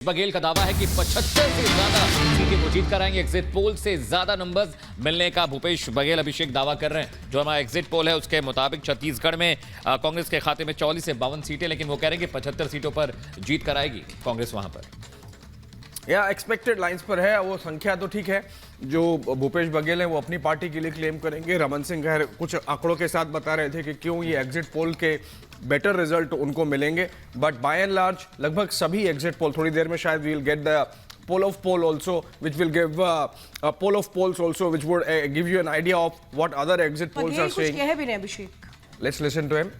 बघेल का दावा है कि 75 से ज्यादा सीटें को जीत कर आएंगे। एग्जिट पोल से ज्यादा नंबर्स मिलने का भूपेश बघेल अभिषेक दावा कर रहे हैं। जो हमारा एग्जिट पोल है उसके मुताबिक छत्तीसगढ़ में कांग्रेस के खाते में 44 से 52 सीटें, लेकिन वो कह रहे हैं कि 75 सीटों पर जीत कर आएगी कांग्रेस वहां पर। या एक्सपेक्टेड लाइंस पर है वो संख्या, तो ठीक है। जो भूपेश बघेल है वो अपनी पार्टी के लिए क्लेम करेंगे। रमन सिंह खैर कुछ आंकड़ों के साथ बता रहे थे कि क्यों ये एग्जिट पोल के बेटर रिजल्ट उनको मिलेंगे, बट बाय एंड लार्ज लगभग सभी एग्जिट पोल, थोड़ी देर में शायद we will get the poll of poll also, which will give a poll of polls also, which would give you an idea of what other exit polls are saying. कहे भी नहीं अभिषेक। Let's listen to him.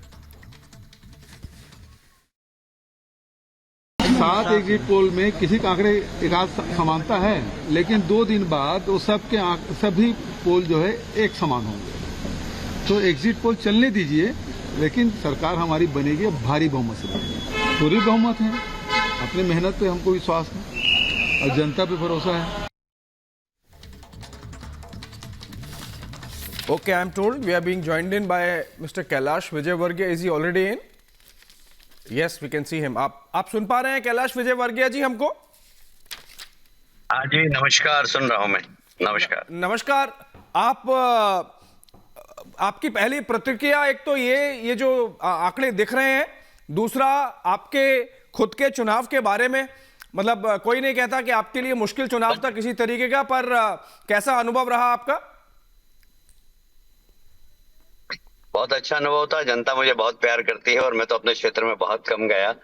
7 exit poll में किसी का आंकड़े एक आध समानता है, लेकिन 2 दिन बाद वो सभी पोल जो है एक समान होंगे। तो एग्जिट पोल चलने दीजिए, लेकिन सरकार हमारी बनेगी भारी बहुमत से बनेगी। पूरी बहुमत है, अपनी मेहनत पे हमको विश्वास है और जनता पे भरोसा है। Okay, I'm told we are being joined in by Mr. Kailash Vijayvargiya. Is he already in? Yes, we can see him. आप सुन पा रहे हैं कैलाश विजयवर्गीय जी हमको? हाँ जी, नमस्कार, सुन रहा हूं मैं। नमस्कार। नमस्कार। आपकी पहली प्रतिक्रिया, एक तो ये जो आंकड़े दिख रहे हैं, दूसरा आपके खुद के चुनाव के बारे में। मतलब कोई नहीं कहता कि आपके लिए मुश्किल चुनाव था किसी तरीके का, पर कैसा अनुभव रहा आपका? बहुत अच्छा अनुभव था। जनता मुझे बहुत प्यार करती है और मैं तो अपने क्षेत्र में बहुत कम गया।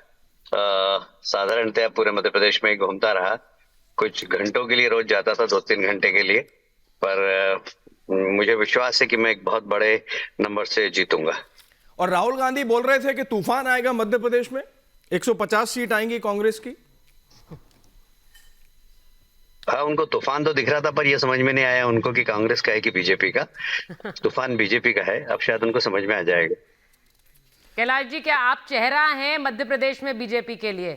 साधारणतः पूरे मध्य प्रदेश में ही घूमता रहा। कुछ घंटों के लिए रोज जाता था, 2-3 घंटे के लिए, पर मुझे विश्वास है कि मैं एक बहुत बड़े नंबर से जीतूंगा। और राहुल गांधी बोल रहे थे कि तूफान आएगा मध्य प्रदेश में, 150 सीट आएंगी कांग्रेस की। हाँ, उनको तूफान तो दिख रहा था, पर यह समझ में नहीं आया उनको कि कांग्रेस का है कि बीजेपी का। तूफान बीजेपी का है, अब शायद उनको समझ में आ जाएगा। कैलाश जी, क्या आप चेहरा हैं मध्य प्रदेश में बीजेपी के लिए?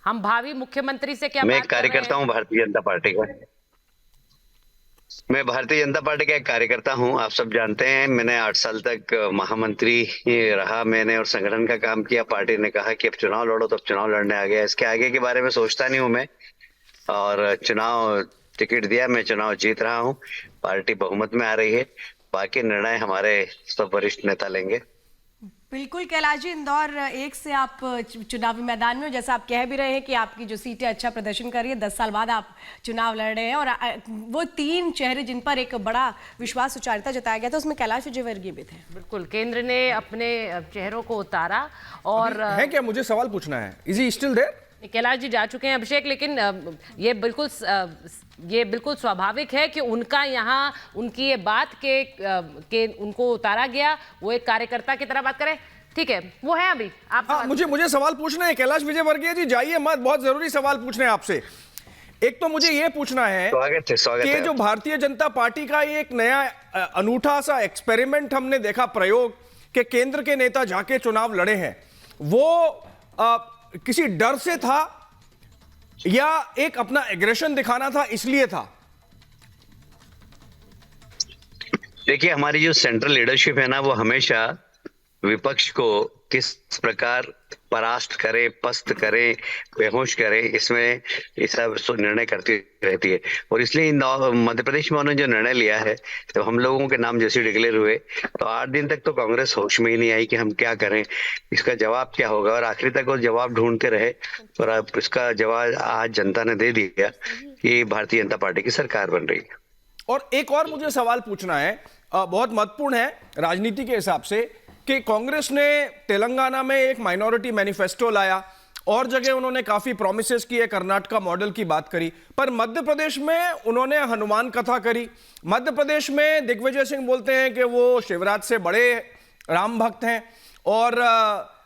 हम भावी मुख्यमंत्री से क्या मैं बात एक कार्यकर्ता हूं भारतीय जनता पार्टी का। मैं भारतीय जनता पार्टी का एक कार्यकर्ता हूं। आप सब जानते हैं, मैंने 8 साल तक महामंत्री रहा मैंने और संगठन का काम किया। पार्टी ने कहा कि अब चुनाव लड़ो, तो अब चुनाव लड़ने आ गया। इसके आगे के बारे में सोचता नहीं हूं मैं, और चुनाव टिकट दिया, मैं चुनाव जीत रहा हूं। पार्टी बहुमत में आ रही है। बाकी निर्णय हमारे सब वरिष्ठ नेता लेंगे। बिल्कुल कैलाश जी, इंदौर 1 से आप चुनावी मैदान में हो। जैसा आप कह भी रहे हैं कि आपकी जो सीटें अच्छा प्रदर्शन कर रही है, 10 साल बाद आप चुनाव लड़ रहे हैं, और वो 3 चेहरे जिन पर एक बड़ा विश्वास सुचारिता जताया गया था, उसमें कैलाश विजयवर्गीय भी थे। बिल्कुल, केंद्र ने अपने चेहरों को उतारा। और है क्या, मुझे सवाल पूछना है, is he still there? Kailash ji जा चुके हैं अभिषेक, लेकिन ये बिल्कुल स्वाभाविक है कि उनका यहाँ उनकी ये बात के उनको उतारा गया, वो एक कार्यकर्ता की तरह बात करें। ठीक है, वो है अभी आप। हाँ, मुझे सवाल पूछना है कैलाश विजयवर्गीय जी, जाइए मत, बहुत जरूरी सवाल पूछने हैं आपसे। एक तो मुझे ये पूछना है कि जो भारतीय जनता पार्टी का ये एक नया अनूठा सा एक्सपेरिमेंट हमने देखा, प्रयोग के केंद्र के नेता जाके चुनाव लड़े हैं, वो किसी डर से था या एक अपना एग्रेशन दिखाना था इसलिए था? देखिए, हमारी जो सेंट्रल लीडरशिप है ना, वो हमेशा विपक्ष को किस प्रकार परास्त करे, पस्त करे, बेहोश करे, इसमें इस सब निर्णय करती रहती है। और इसलिए मध्य प्रदेश में उन्होंने जो निर्णय लिया है, तो हम लोगों के नाम जैसे डिक्लेयर हुए, तो 8 दिन तक तो कांग्रेस होश में ही नहीं आई कि हम क्या करें, इसका जवाब क्या होगा। और आखिरी तक वो जवाब ढूंढते रहे, और अब इसका जवाब आज जनता ने दे दिया कि भारतीय जनता पार्टी की सरकार बन रही है। और एक और मुझे सवाल पूछना है, बहुत महत्वपूर्ण है राजनीति के हिसाब से, कि कांग्रेस ने तेलंगाना में एक माइनॉरिटी मैनिफेस्टो लाया, और जगह उन्होंने काफी प्रॉमिसेस किए, कर्नाटका मॉडल की बात करी, पर मध्य प्रदेश में उन्होंने हनुमान कथा करी। मध्य प्रदेश में दिग्विजय सिंह बोलते हैं कि वो शिवराज से बड़े राम भक्त हैं, और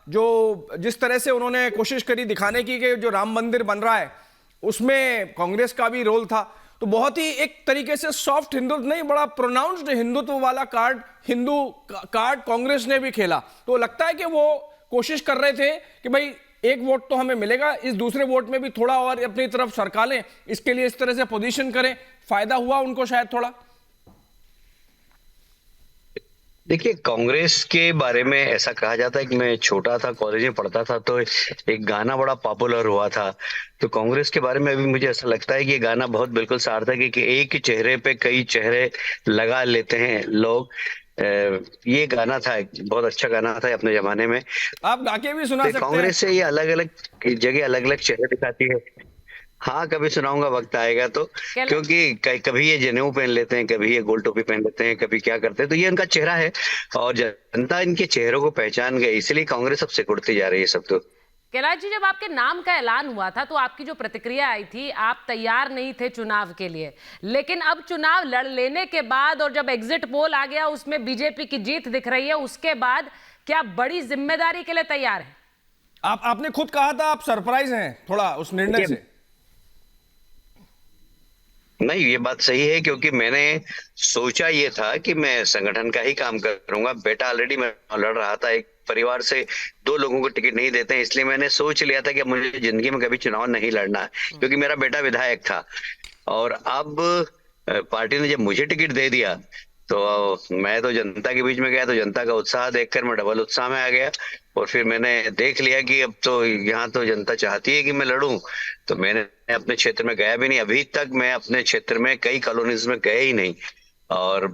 जो जिस तरह से उन्होंने कोशिश करी दिखाने की कि जो राम मंदिर बन रहा है उसमें कांग्रेस का भी रोल था। तो बहुत ही एक तरीके से सॉफ्ट हिंदुत्व नहीं, बड़ा प्रोनाउंस्ड हिंदुत्व वाला कार्ड, हिंदू कार्ड कांग्रेस ने भी खेला। तो लगता है कि वो कोशिश कर रहे थे कि भाई एक वोट तो हमें मिलेगा, इस दूसरे वोट में भी थोड़ा और अपनी तरफ सरका लें, इसके लिए इस तरह से पोजीशन करें। फायदा हुआ उनको शायद थोड़ा। देखिए, कांग्रेस के बारे में ऐसा कहा जाता है कि मैं छोटा था, कॉलेज में पढ़ता था, तो एक गाना बड़ा पॉपुलर हुआ था। तो कांग्रेस के बारे में अभी मुझे ऐसा लगता है कि ये गाना बहुत बिल्कुल सार्थक है कि एक ही चेहरे पे कई चेहरे लगा लेते हैं लोग। ये गाना था, बहुत अच्छा गाना था अपने जमाने में। आप गा के भी सुना तो सकते हैं। कांग्रेस से ये अलग अलग जगह अलग अलग चेहरे दिखाती है। हाँ, कभी सुनाऊंगा, वक्त आएगा तो। क्या- क्योंकि कभी ये जनेऊ पहन लेते हैं, कभी ये गोल टोपी पहन लेते हैं, कभी क्या करते हैं, तो ये उनका चेहरा है और जनता इनके चेहरों को पहचान गई, इसलिए कांग्रेस अब सिकुड़ती जा रही है सब। तो कैलाश जी, जब आपके नाम का ऐलान हुआ था तो आपकी जो प्रतिक्रिया आई थी, आप तैयार नहीं थे चुनाव के लिए, लेकिन अब चुनाव लड़ लेने के बाद और जब एग्जिट पोल आ गया उसमें बीजेपी की जीत दिख रही है, उसके बाद क्या बड़ी जिम्मेदारी के लिए तैयार है? आपने खुद कहा था आप सरप्राइज हैं थोड़ा उस निर्णय से। नहीं, ये बात सही है, क्योंकि मैंने सोचा ये था कि मैं संगठन का ही काम करूंगा। बेटा ऑलरेडी मैं लड़ रहा था, एक परिवार से दो लोगों को टिकट नहीं देते हैं, इसलिए मैंने सोच लिया था कि मुझे जिंदगी में कभी चुनाव नहीं लड़ना है, क्योंकि मेरा बेटा विधायक था। और अब पार्टी ने जब मुझे टिकट दे दिया तो मैं तो जनता के बीच में गया, तो जनता का उत्साह देखकर मैं डबल उत्साह में आ गया। और फिर मैंने देख लिया कि अब तो यहाँ तो जनता चाहती है कि मैं लड़ूं, तो मैंने अपने क्षेत्र में गया भी नहीं। अभी तक मैं अपने क्षेत्र में कई कॉलोनीज में गया ही नहीं। और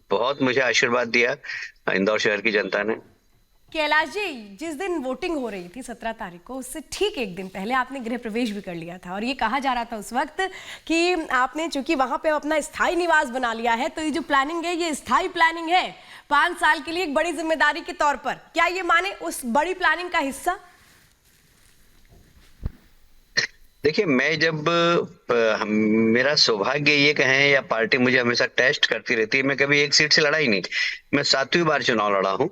बहुत मुझे आशीर्वाद दिया इंदौर शहर की जनता ने। कैलाश जी, जिस दिन वोटिंग हो रही थी 17 तारीख को, उससे ठीक एक दिन पहले आपने गृह प्रवेश भी कर लिया था और ये कहा जा रहा था उस वक्त कि आपने चूंकि वहां पे अपना स्थायी निवास बना लिया है, तो ये जो प्लानिंग है ये स्थायी प्लानिंग है 5 साल के लिए एक बड़ी जिम्मेदारी के तौर पर। क्या ये माने उस बड़ी प्लानिंग का हिस्सा? देखिए, मैं जब मेरा सौभाग्य ये कहें या पार्टी मुझे हमेशा टेस्ट करती रहती है, मैं कभी एक सीट से लड़ा ही नहीं। मैं 7वीं बार चुनाव लड़ा हूं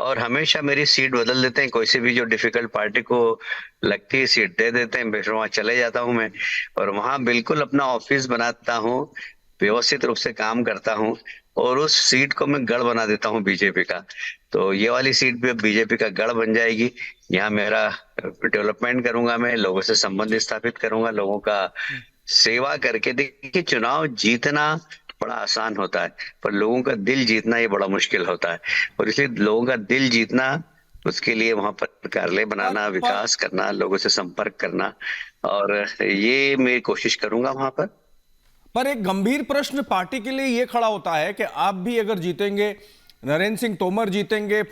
और हमेशा मेरी सीट बदल देते हैं। कोई से भी जो डिफिकल्ट पार्टी को लगती है सीट दे देते हैं, फिर वहां चले जाता हूं मैं और वहां बिल्कुल अपना ऑफिस बनाता हूं, व्यवस्थित रूप से काम करता हूं और उस सीट को मैं गढ़ बना देता हूं बीजेपी का। तो ये वाली सीट भी अब बीजेपी का गढ़ बन जाएगी। यहाँ मेरा डेवलपमेंट करूंगा, मैं लोगों से संबंध स्थापित करूंगा, लोगों का सेवा करके। देखिए, चुनाव जीतना बड़ा आसान होता है, पर लोगों का दिल जीतना ये बड़ा मुश्किल होता है। और इसलिए लोगों का दिल जीतना, उसके लिए वहां पर कार्यालय बनाना, विकास करना, लोगों से संपर्क करना, और ये मैं कोशिश करूंगा वहां पर एक गंभीर प्रश्न पार्टी के लिए यह खड़ा होता है कि आप भी अगर जीतेंगे, नरेंद्र सिंह तोमर जीतेंगे,